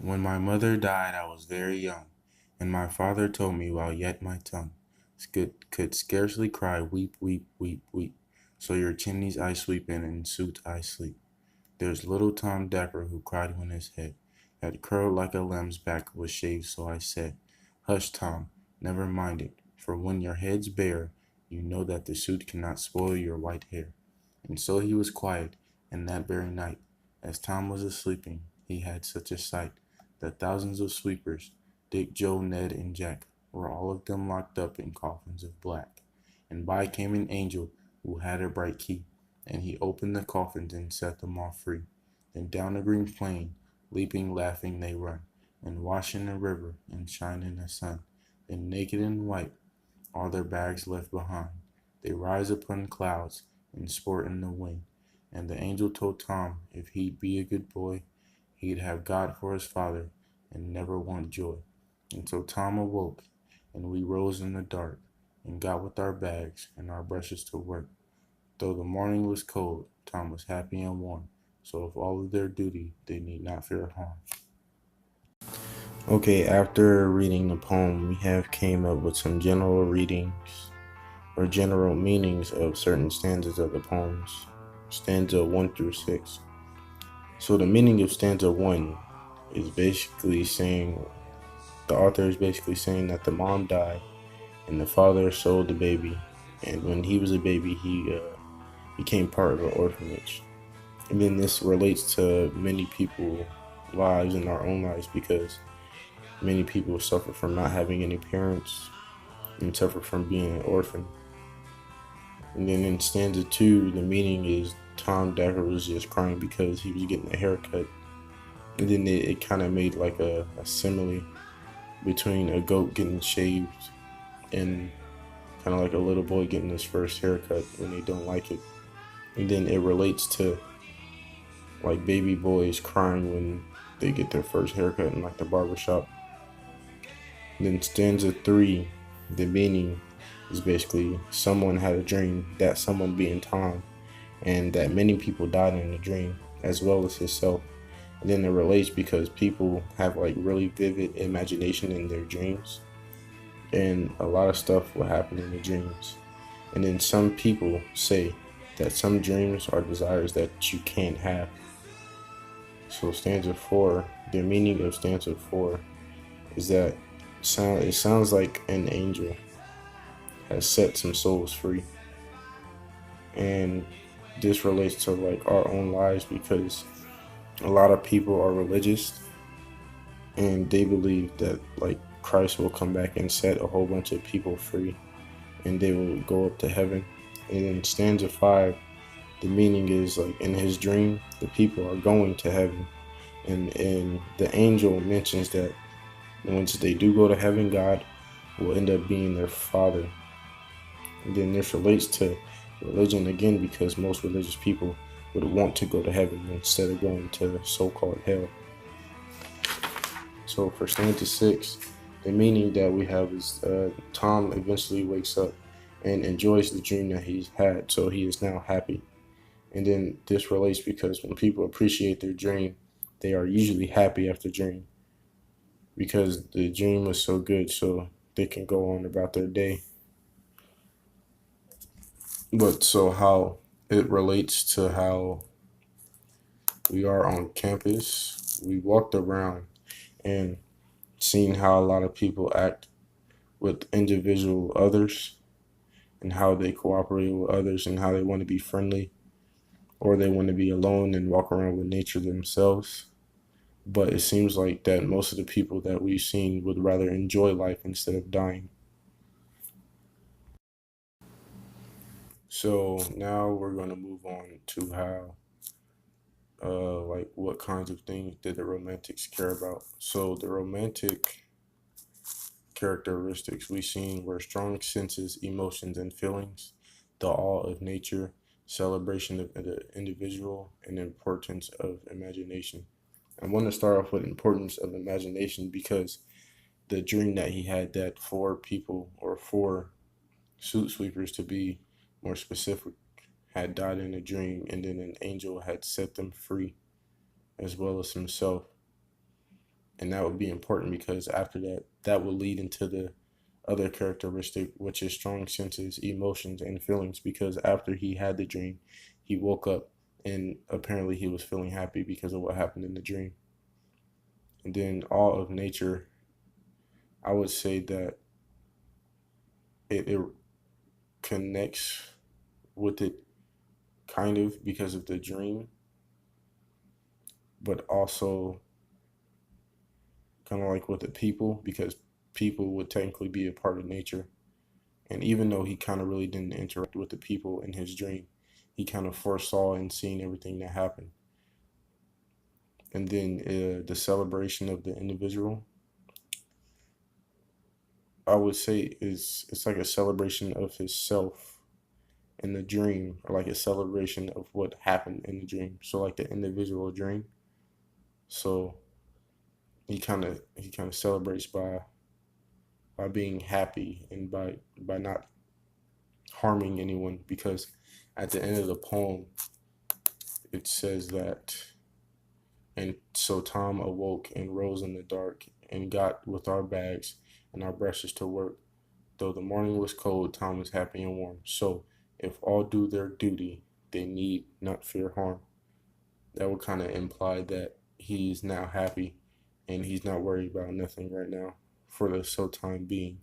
When my mother died, I was very young, and my father told me while yet my tongue could scarcely cry, weep, weep, weep, weep. So your chimneys I sweep in, and soot I sleep. There's little Tom Dapper who cried when his head had curled like a lamb's back was shaved, so I said, hush, Tom, never mind it, for when your head's bare, you know that the soot cannot spoil your white hair. And so he was quiet, and that very night, as Tom was a-sleeping, he had such a sight, that thousands of sweepers, Dick, Joe, Ned, and Jack, were all of them locked up in coffins of black. And by came an angel who had a bright key, and he opened the coffins and set them all free. Then down the green plain, leaping, laughing, they run, and wash in the river, and shine in the sun. Then naked and white, all their bags left behind, they rise upon clouds, and sport in the wind. And the angel told Tom if he'd be a good boy, he'd have God for his father, and never want joy. And so Tom awoke, and we rose in the dark, and got with our bags and our brushes to work. Though the morning was cold, Tom was happy and warm. So of all of their duty, they need not fear harm. Okay, after reading the poem, we have came up with some general readings or general meanings of certain stanzas of the poems. Stanza 1 through 6. So the meaning of stanza 1 is basically saying, the author is basically saying that the mom died and the father sold the baby. And when he was a baby, he became part of an orphanage. And then this relates to many people's lives and our own lives because many people suffer from not having any parents and suffer from being an orphan. And then in stanza 2, the meaning is Tom Decker was just crying because he was getting a haircut. And then it kind of made like a simile between a goat getting shaved and kind of like a little boy getting his first haircut when they don't like it. And then it relates to like baby boys crying when they get their first haircut in like the barbershop. And then stanza 3, the meaning is basically someone had a dream, that someone being Tom, and that many people died in the dream as well as himself. And then it relates because people have like really vivid imagination in their dreams, and a lot of stuff will happen in the dreams. And then some people say that some dreams are desires that you can't have. So stanza 4, the meaning of stanza 4 is that it sounds like an angel has set some souls free. And this relates to like our own lives because a lot of people are religious and they believe that like Christ will come back and set a whole bunch of people free and they will go up to heaven. And in stanza 5, the meaning is like in his dream, the people are going to heaven. And the angel mentions that once they do go to heaven, God will end up being their father. And then this relates to religion again because most religious people would want to go to heaven instead of going to so-called hell. So for stanza 6, the meaning that we have is Tom eventually wakes up and enjoys the dream that he's had, so he is now happy. And then this relates because when people appreciate their dream, they are usually happy after dream because the dream was so good, so they can go on about their day. But so how it relates to how we are on campus, we walked around and seen how a lot of people act with individual others and how they cooperate with others and how they want to be friendly or they want to be alone and walk around with nature themselves. But it seems like that most of the people that we've seen would rather enjoy life instead of dying. So now we're going to move on to how like what kinds of things did the romantics care about. So the romantic characteristics we seen were strong senses, emotions, and feelings, the awe of nature, celebration of the individual, and the importance of imagination. I want to start off with importance of imagination because the dream that he had that four people or four suit sweepers to be more specific had died in a dream and then an angel had set them free as well as himself. And that would be important because after that, that will lead into the other characteristic, which is strong senses, emotions, and feelings. Because after he had the dream, he woke up and apparently he was feeling happy because of what happened in the dream. And then all of nature, I would say that it connects with it kind of because of the dream, but also kind of like with the people because people would technically be a part of nature. And even though he kind of really didn't interact with the people in his dream, he kind of foresaw and seen everything that happened. And then the celebration of the individual, I would say, is it's like a celebration of his self in the dream, or like a celebration of what happened in the dream. So like the individual dream. So he kind of celebrates by being happy and by not harming anyone because at the end of the poem it says that, and so Tom awoke and rose in the dark and got with our bags and our brushes to work. Though the morning was cold, Tom was happy and warm. So if all do their duty, they need not fear harm. That would kind of imply that he's now happy and he's not worried about nothing right now for the so time being.